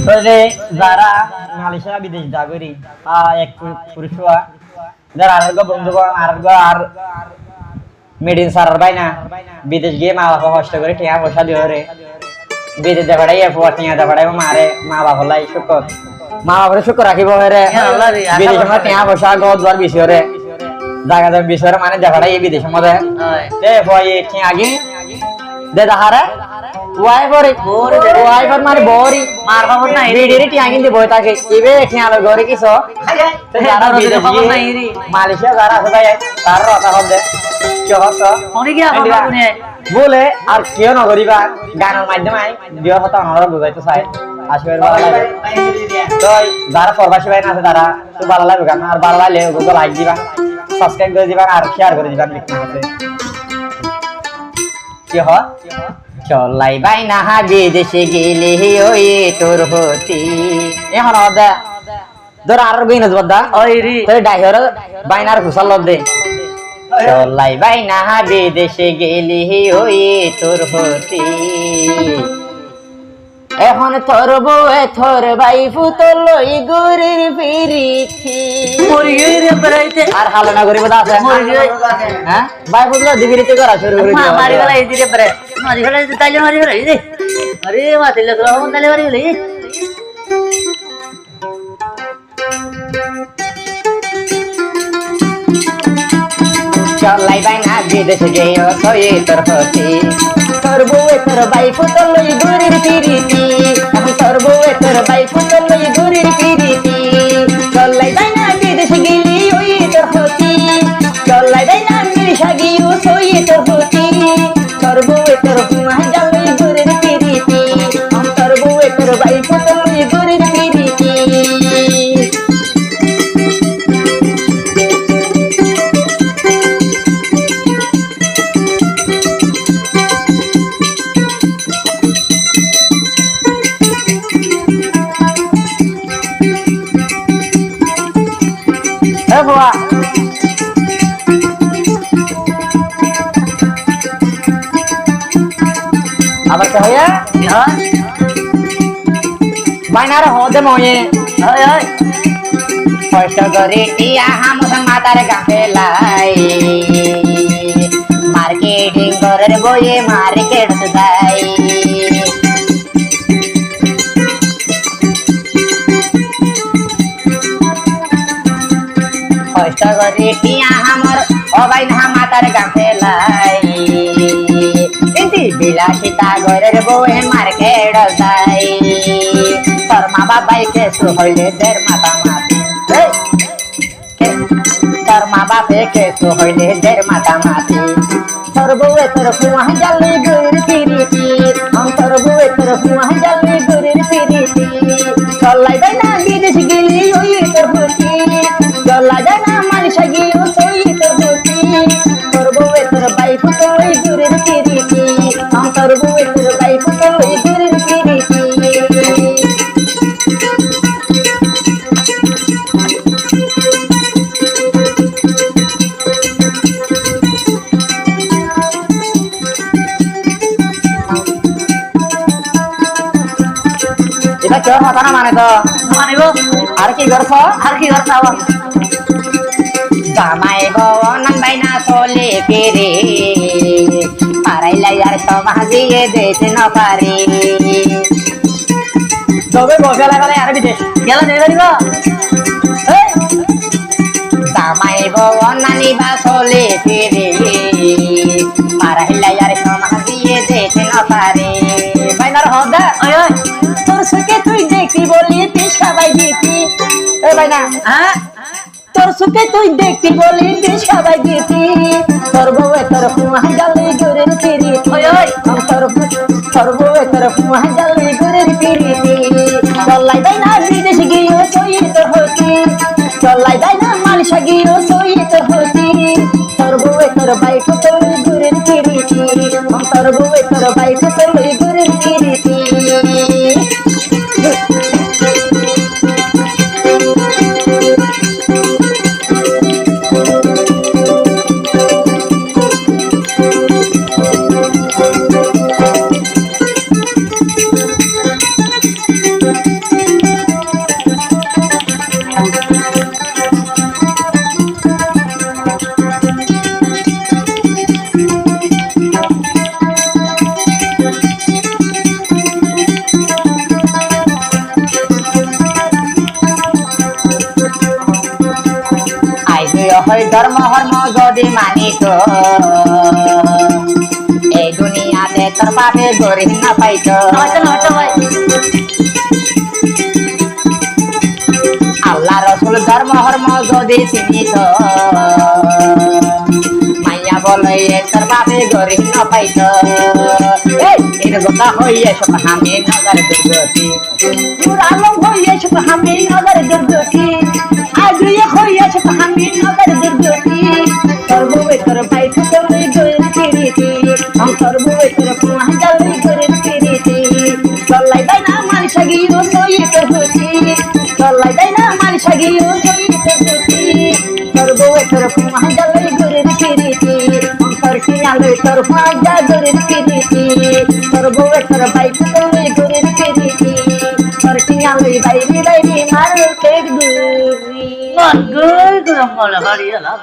তাহলে যারা মালয়েশিয়া বিদেশ যাগরি এক পুরুষরা যারা আরেক বন্ধু আর মেডিন সারার ভাই না বিদেশ গিয়ে মা বাবা কষ্ট করে টিয়া পয়সা দিয়ে রে বিদেশ দেখাড়াই টিয়া দেখাড়াই মারে মা বাবা লাই শুকর মা বাবার শুকর রাখিব রে বিদেশ আমরা টিয়া পয়সা ঘর দুয়ার বিষয় রে জায়গা জায়গা বিষয় মানে দেখাড়াই বিদেশের মধ্যে তে ভয় টিয়া আগে দে দাহারে ওয়াইফার মানে বড়ি মার খবর নাই রেডি টিয়া কিনতে বই থাকে এবে টিয়া লগ করে কিছো যারা বিদেশ খবর নাই রে মালয়েশিয়া যারা আছে ভাই তার কথা হবে কি হতো অনেক কি বলে আর কেউ নগরিবা গানের মাধ্যমে দিও কথা আমরা বুঝাইতে চাই আসবে ভালো লাগে তো যারা প্রবাসী ভাই আছে তারা খুব ভালো লাগবে গান আর ভালো লাগলে ওগুলো লাইক দিবা সাবস্ক্রাইব করে দিবা আর শেয়ার করে দিবা লিখতে আছে কি হয় চলাই বাইনা বিদেশে গেলে ওই তোর হতি এখন দে ধর আর গইনা বদা ওই রে তোর ডাইহর বাইনার ঘুষাল দে চলাই বাইনা বিদেশে গেলে ওই তোর হতি এখন তোর বউয়ে তোর ভাই ফুতল লই গুরির ফিরিছি মরি গই রে বেরাইতে আর হাল না করিব দা আছে মরি গই হ্যাঁ ভাই ফুতল দিবিরিতে করা শুরু করে দিও মারি গলা এই দিরে বেরে মারি গলা তাইলে মারি গলা এই আরে মাতিলে তো হন তাইলে মারি গলা চলাই বাইনা বিদেশে গেও তোই তোর হতি তোর বউয়ে তোর ভাই ফুতল লই গুরির ফিরিছি এখন তোর বউয়ে তোর ভাই ফুতল লই গুরির ফিরিছি চলাই বাইনা বিদেশে গেলি ওই তোর হতি চলাই বাইনা মিলিশা গিও সোই তোর হতি তোর বউয়ে তোর হুমা জাল লই গুরির ফিরিছি এখন তোর বউয়ে তোর ভাই ফুতল লই গুরির ফিরিছি বাবা আবার কে হইয়া বাইনার হদে ময়ে হয় হয় কষ্ট করে টিয়া হাম মাতার গাছে লাই মার্কেটিং করার বইয়ে মার্কেট দেয় কষ্ট করে টিয়া হামর অবাই না মাতার গাছে লাই কিন্তু বিলাসিতা ঘরের বউয়ে মার্কেট যায় তোর মা বাবাই কেসু হইলে দের মাথা মাতি তোর মা বাপে কেসু হইলে দের মাথা মাতি তোর বউয়ে তোর কুয়া জালি গুরির ফিরিতি তোর বউয়ে তোর কুয়া জালি গুরির ফিরিতি চলাই বাই না বিদেশ গেলি ওই তোর হতি চলা যায় না মালয়েশিয়া গিয়ে সোই তোর হতি তোর বউয়ে তোর ভাই ফুতল লই গুরির ফিরিতি তোর বউয়ে তোর ভাই ফুতল লই গুরির ফিরিতি এটা কেউ কথা না মানে তো মানিব আর কি করছ জামাই বউ নাম্বাই না চলে পেরে পারাইলাই আর সমাজিয়ে দেতে না পারি তবে বসে লাগালে আর বিদেশ গেল নিয়ে যাইব জামাই বউ নানিবা চলে পেরে পারাইলাই আর সমাজিয়ে দেতে না পারি বাইনার হদা তোর সুখে তুই দেখি বলি পিস খাবাই দিতি এ বাইনা হ্যাঁ তোর সুখে তুই দেখি বলি পিস খাবাই দিতি তোর বউয়ে তোর কুয়া জালি গুরির ফিরিতি তোর বউয়ে তোর কুয়া জালি গুরির ফিরিতি চলাই বাইনা বিদেশ গিয়ে সোই তোর হতি চলাই বাইনা মালয়েশিয়া গিয়ে সোই তোর হতি তোর বউয়ে তোর ভাই ফুতল লই গুরির ফিরিতি তোর বউয়ে তোর ভাই ফুতল লই গুরির ফিরিতি হয় ধর্ম হর্ম যদি মানিত এই দুনিয়াতে তোর বাপে গরিব না পাইত আল্লাহ রসুল ধর্ম হর্ম যদি চিনিত মাইয়া বলে তোর বাপে গরিব না পাইত এর কথা হইয়ে সব আমি নগর দুর্গতি আলম হইয়ে সব আমি নগর দুর্গতি আগুয়ে হইয়ে সব আমি নগর দুর্গতি তোর বউয়ে তোর ভাই তোরে গরিব কিরিতি তোর বউয়ে তোর পুয়া জালি গরিব কিরিতি চলাই বাই না মাল সাগিও নইতে হতি চলাই বাই না মাল সাগিও নইতে হতি তোর বউয়ে তোর পুয়া জালি গরিব কিরিতি তোর কিনালে তোর পুয়া জা গরিব কিরিতি তোর বউয়ে তোর ভাই তোরে গরিব কিরিতি তোর কিনালে বাইরে বাইরে মার cake দুরি Ngon gơi, cứ làm ngồi là hoa đi là